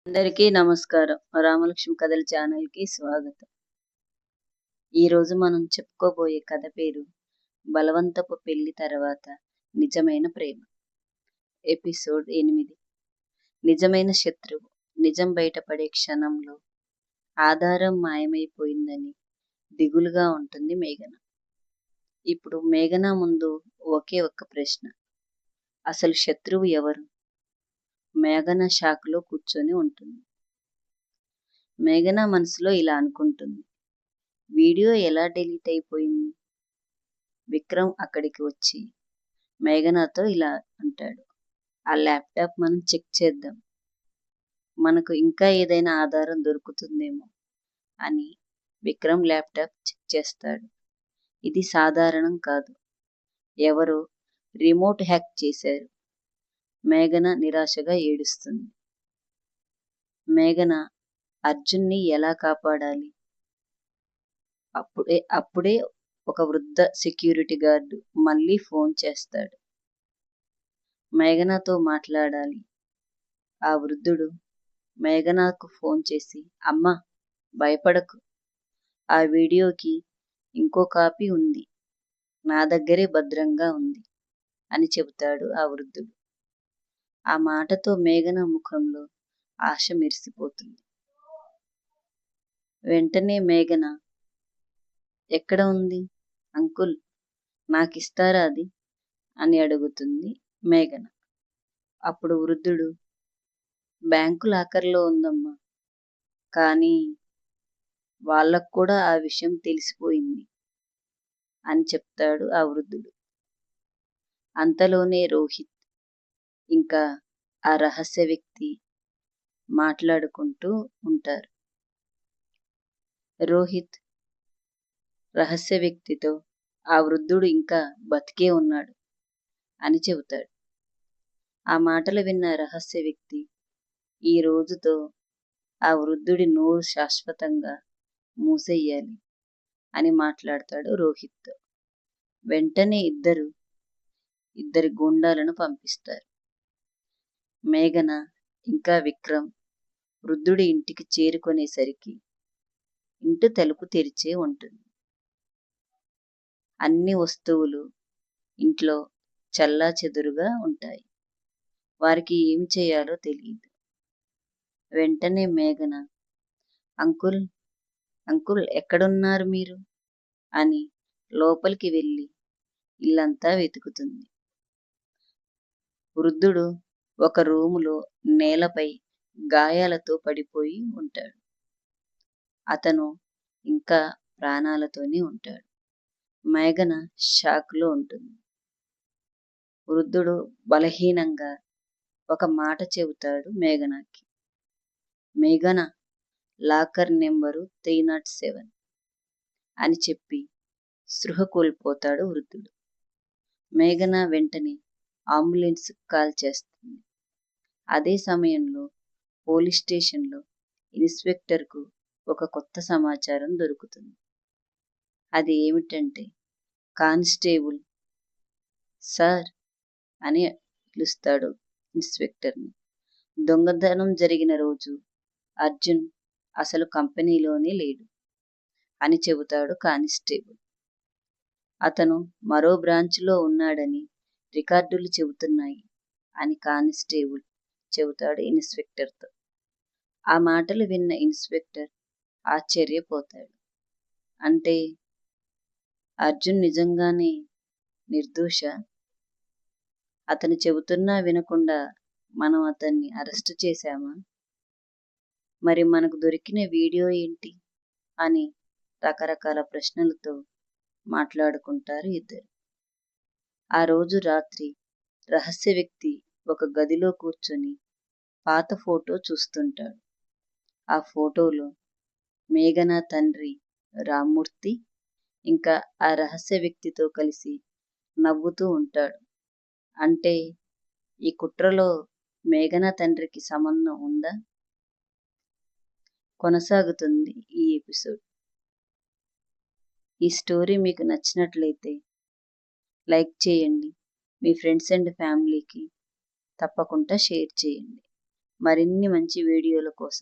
అందరికీ నమస్కారం. రామలక్ష్మి కథల ఛానల్‌కి స్వాగతం. ఈరోజు మనం చెప్పుకోబోయే కథ పేరు 'బలవంతపు పెళ్లి తర్వాత నిజమైన ప్రేమ'. ఎపిసోడ్ 8. నిజమైన శత్రువు. నిజం బయటపడే క్షణంలో ఆధారం మాయమైపోయిందని దిగులుగా ఉంటుంది మేఘన. ఇప్పుడు మేఘన ముందు ఒకే ఒక్క ప్రశ్న. అసలు శత్రువు ఎవరు? మేఘన షాక్‌లో కూర్చొని ఉంటుంది. మేఘన మనసులో ఇలా అనుకుంటుంది. వీడియో ఎలా డిలీట్ అయిపోయింది? విక్రమ్ అక్కడికి వచ్చి మేఘనతో ఇలా అంటాడు. ఆ ల్యాప్టాప్ మనం చెక్ చేద్దాం. మనకు ఇంకా ఏదైనా ఆధారం దొరుకుతుందేమో అని విక్రమ్ ల్యాప్టాప్ చెక్ చేస్తాడు. ఇది సాధారణం కాదు. ఎవరో రిమోట్ హ్యాక్ చేశారు. మేఘన నిరాశగా ఏడుస్తుంది. మేఘన అర్జున్ని ఎలా కాపాడాలి? అప్పుడే ఒక వృద్ధ సెక్యూరిటీ గార్డు మళ్ళీ ఫోన్ చేస్తాడు. మేఘనతో మాట్లాడాలి. ఆ వృద్ధుడు మేఘనకు ఫోన్ చేసి, అమ్మా, భయపడకు. ఆ వీడియోకి ఇంకో కాపీ ఉంది. నా దగ్గరే భద్రంగా ఉంది అని చెబుతాడు ఆ వృద్ధుడు. ఆ మాటతో మేఘన ముఖంలో ఆశ మెరిసిపోతుంది. వెంటనే మేఘన, ఎక్కడ ఉంది? అంకుల్, నాకిస్తారా అది అని అడుగుతుంది మేఘన. అప్పుడు వృద్ధుడు, బ్యాంకు లాకర్లో ఉందమ్మా, కానీ వాళ్ళకు కూడా ఆ విషయం తెలిసిపోయింది అని చెప్తాడు ఆ వృద్ధుడు. అంతలోనే రోహిత్ ఇంకా ఆ రహస్య వ్యక్తి మాట్లాడుకుంటూ ఉంటారు. రోహిత్ రహస్య వ్యక్తితో ఆ వృద్ధుడు ఇంకా బతికే ఉన్నాడు అని చెబుతాడు. ఆ మాటలు విన్న రహస్య వ్యక్తి, ఈ రోజుతో ఆ వృద్ధుడి నోరు శాశ్వతంగా మూసేయాలి అని మాట్లాడతాడు రోహిత్. వెంటనే ఇద్దరి గూండాలను పంపిస్తారు. మేఘన ఇంకా విక్రమ్ వృద్ధుడి ఇంటికి చేరుకునేసరికి ఇంటి తలుపు తెరిచే ఉంటుంది. అన్ని వస్తువులు ఇంట్లో చెల్లాచెదురుగా ఉంటాయి. వారికి ఏమి చేయాలో తెలియదు. వెంటనే మేఘన, అంకుల్, అంకుల్, ఎక్కడున్నారు మీరు అని లోపలికి వెళ్ళి ఇల్లంతా వెతుకుతుంది. వృద్ధుడు ఒక రూములో నేలపై గాయాలతో పడిపోయి ఉంటాడు. అతను ఇంకా ప్రాణాలతోనే ఉంటాడు. మేఘన షాక్లో ఉంటుంది. వృద్ధుడు బలహీనంగా ఒక మాట చెబుతాడు మేఘనకి. మేఘన, లాకర్ నెంబరు 307 అని చెప్పి స్పృహ కోల్పోతాడు వృద్ధుడు. మేఘన వెంటనే అంబులెన్స్ కాల్ చేస్తుంది. అదే సమయంలో పోలీస్ స్టేషన్లో ఇన్స్పెక్టర్కు ఒక కొత్త సమాచారం దొరుకుతుంది. అది ఏమిటంటే, కానిస్టేబుల్ సార్ అని పిలుస్తాడు ఇన్స్పెక్టర్ని. దొంగతనం జరిగిన రోజు అర్జున్ అసలు కంపెనీలోనే లేడు అని చెబుతాడు కానిస్టేబుల్. అతను మరో బ్రాంచ్లో ఉన్నాడని రికార్డులు చెబుతున్నాయి అని కానిస్టేబుల్ చెబుతాడు ఇన్స్పెక్టర్తో. ఆ మాటలు విన్న ఇన్స్పెక్టర్ ఆశ్చర్యపోతాడు. అంటే అర్జున్ నిజంగానే నిర్దోష? అతను చెబుతున్నా వినకుండా మనం అతన్ని అరెస్టు చేశామా? మరి మనకు దొరికిన వీడియో ఏంటి అని రకరకాల ప్రశ్నలతో మాట్లాడుకుంటారు ఇద్దరు. ఆ రోజు రాత్రి రహస్య వ్యక్తి ఒక గదిలో కూర్చొని పాత ఫోటో చూస్తుంటాడు. ఆ ఫోటోలో మేఘన తండ్రి రామ్మూర్తి ఇంకా ఆ రహస్య వ్యక్తితో కలిసి నవ్వుతూ ఉంటాడు. అంటే ఈ కుట్రలో మేఘన తండ్రికి సంబంధం ఉందా? కొనసాగుతుంది ఈ ఎపిసోడ్. ఈ స్టోరీ మీకు నచ్చినట్లయితే లైక్ చేయండి. మీ ఫ్రెండ్స్ అండ్ ఫ్యామిలీకి తప్పకుండా షేర్ చేయండి. మరిన్ని మంచి వీడియోల కోసం